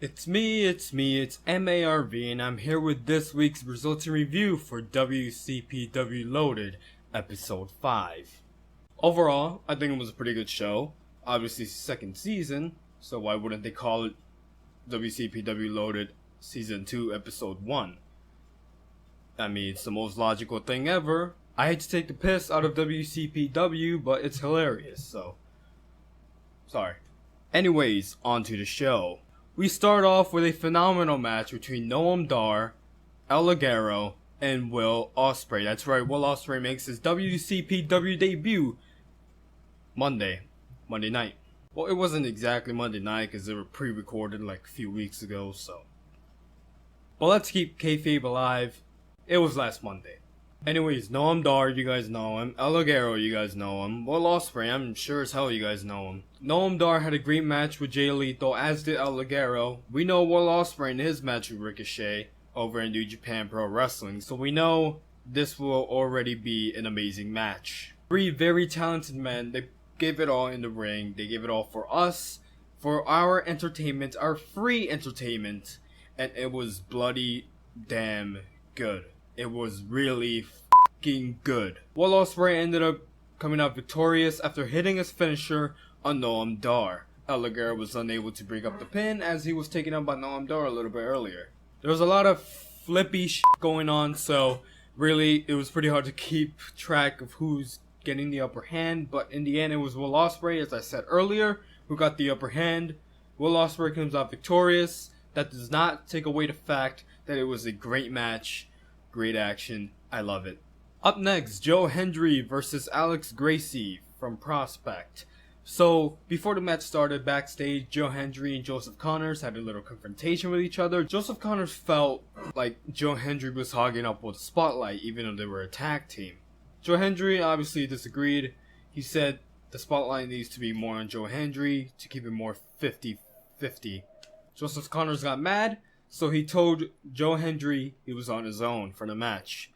It's me, it's MARV, and I'm here with this week's results and review for WCPW Loaded, Episode 5. Overall, I think it was a pretty good show. Obviously, second season, so why wouldn't they call it WCPW Loaded Season 2, Episode 1? I mean, it's the most logical thing ever. I hate to take the piss out of WCPW, but it's hilarious, so... sorry. Anyways, on to the show. We start off with a phenomenal match between Noam Dar, El Ligero, and Will Ospreay. That's right, Will Ospreay makes his WCPW debut Monday night. Well, it wasn't exactly Monday night because they were pre-recorded like a few weeks ago, so. But let's keep kayfabe alive. It was last Monday. Anyways, Noam Dar, you guys know him. El Ligero, you guys know him. Will Ospreay, I'm sure as hell you guys know him. Noam Dar had a great match with Jay Lethal, as did El Ligero. We know Will Ospreay in his match with Ricochet over in New Japan Pro Wrestling, so we know this will already be an amazing match. Three very talented men, they gave it all in the ring. They gave it all for us, for our entertainment, our free entertainment, and it was bloody damn good. It was really f***ing good. Will Ospreay ended up coming out victorious after hitting his finisher on Noam Dar. El Ligero was unable to break up the pin as he was taken out by Noam Dar a little bit earlier. There was a lot of flippy shit going on, so really it was pretty hard to keep track of who's getting the upper hand, but in the end it was Will Ospreay, as I said earlier, who got the upper hand. Will Ospreay comes out victorious. That does not take away the fact that it was a great match. Great action. I love it. Up next, Joe Hendry versus Alex Gracie from Prospect. So, before the match started backstage, Joe Hendry and Joseph Connors had a little confrontation with each other. Joseph Connors felt like Joe Hendry was hogging up with the spotlight, even though they were a tag team. Joe Hendry obviously disagreed. He said the spotlight needs to be more on Joe Hendry to keep it more 50-50. Joseph Connors got mad, so he told Joe Hendry he was on his own for the match.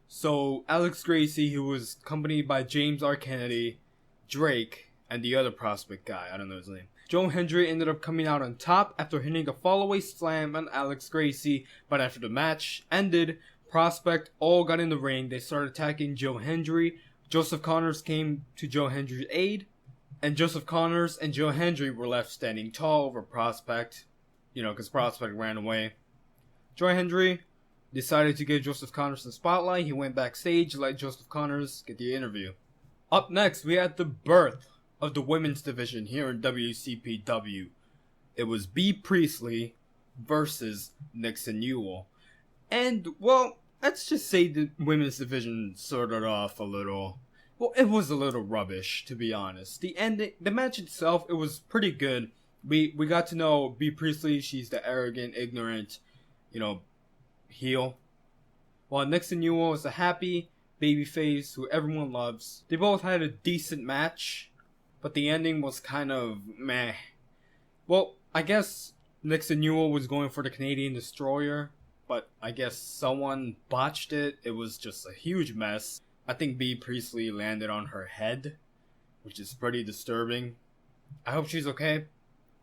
So Alex Gracie, who was accompanied by James R. Kennedy, Drake, and the other Prospect guy, I don't know his name. Joe Hendry ended up coming out on top after hitting a fallaway slam on Alex Gracie, but after the match ended, Prospect all got in the ring. They started attacking Joe Hendry. Joseph Connors came to Joe Hendry's aid, and Joseph Connors and Joe Hendry were left standing tall over Prospect. You know, because Prospect ran away. Joe Hendry decided to give Joseph Connors the spotlight. He went backstage, let Joseph Connors get the interview. Up next, we had the birth of the women's division here in WCPW. It was Bea Priestley versus Nixon Newell. And, well, let's just say the women's division started off a little... well, it was a little rubbish, to be honest. The match itself, it was pretty good. We got to know Bea Priestley. She's the arrogant, ignorant, heel. While Nixon Newell is a happy babyface who everyone loves. They both had a decent match, but the ending was kind of meh. Well, I guess Nixon Newell was going for the Canadian Destroyer, but I guess someone botched it. It was just a huge mess. I think Bea Priestley landed on her head, which is pretty disturbing. I hope she's okay.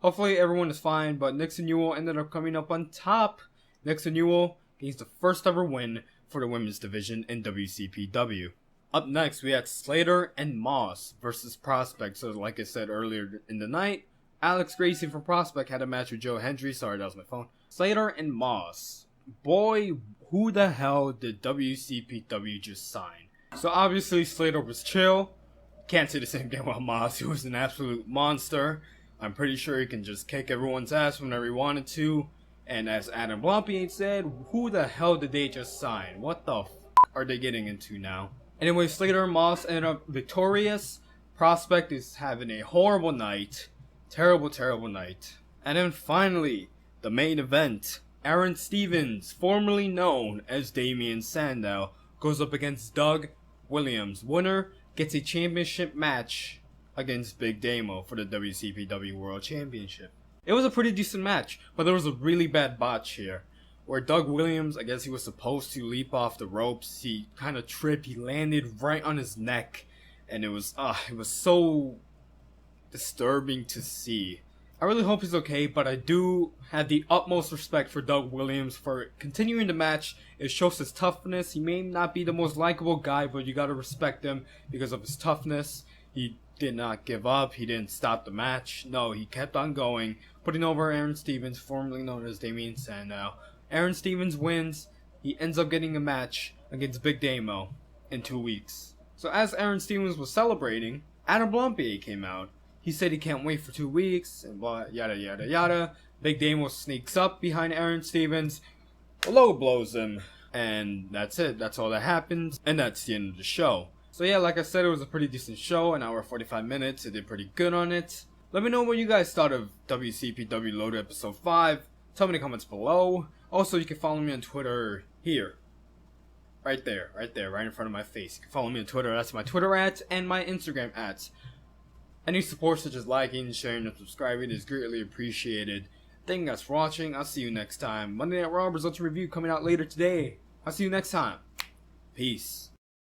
Hopefully everyone is fine, but Nixon Newell ended up coming up on top. Nixon Newell gains the first ever win for the women's division in WCPW. Up next, we had Slater and Moss versus Prospect. So like I said earlier in the night, Alex Gracie from Prospect had a match with Joe Hendry. Sorry, that was my phone. Slater and Moss. Boy, who the hell did WCPW just sign? So obviously Slater was chill. Can't say the same thing about Moss. He was an absolute monster. I'm pretty sure he can just kick everyone's ass whenever he wanted to. And as Adam Blompier said, who the hell did they just sign? What the f*** are they getting into now? Anyway, Slater and Moss ended up victorious. Prospect is having a horrible night. Terrible, terrible night. And then finally, the main event. Aaron Stevens, formerly known as Damian Sandow, goes up against Doug Williams. Winner gets a championship match against Big Damo for the WCPW World Championship. It was a pretty decent match, but there was a really bad botch here, where Doug Williams, I guess he was supposed to leap off the ropes, he kind of tripped, he landed right on his neck, and it was so disturbing to see. I really hope he's okay, but I do have the utmost respect for Doug Williams for continuing the match. It shows his toughness. He may not be the most likable guy, but you gotta respect him because of his toughness. He did not give up. He didn't stop the match. No, he kept on going, putting over Aaron Stevens, formerly known as Damien Sandow. Aaron Stevens wins. He ends up getting a match against Big Damo in 2 weeks. So as Aaron Stevens was celebrating, Adam Blampied came out. He said he can't wait for 2 weeks, and blah, yada yada yada. Big Damo sneaks up behind Aaron Stevens, low blows him, and that's it. That's all that happens, and that's the end of the show. So yeah, like I said, it was a pretty decent show, an hour 45 minutes. It did pretty good on it. Let me know what you guys thought of WCPW Loaded Episode 5. Tell me in the comments below. Also, you can follow me on Twitter here. Right there, right in front of my face. You can follow me on Twitter, that's my Twitter @ and my Instagram @. Any support such as liking, sharing, and subscribing is greatly appreciated. Thank you guys for watching. I'll see you next time. Monday Night Raw results review coming out later today. I'll see you next time. Peace.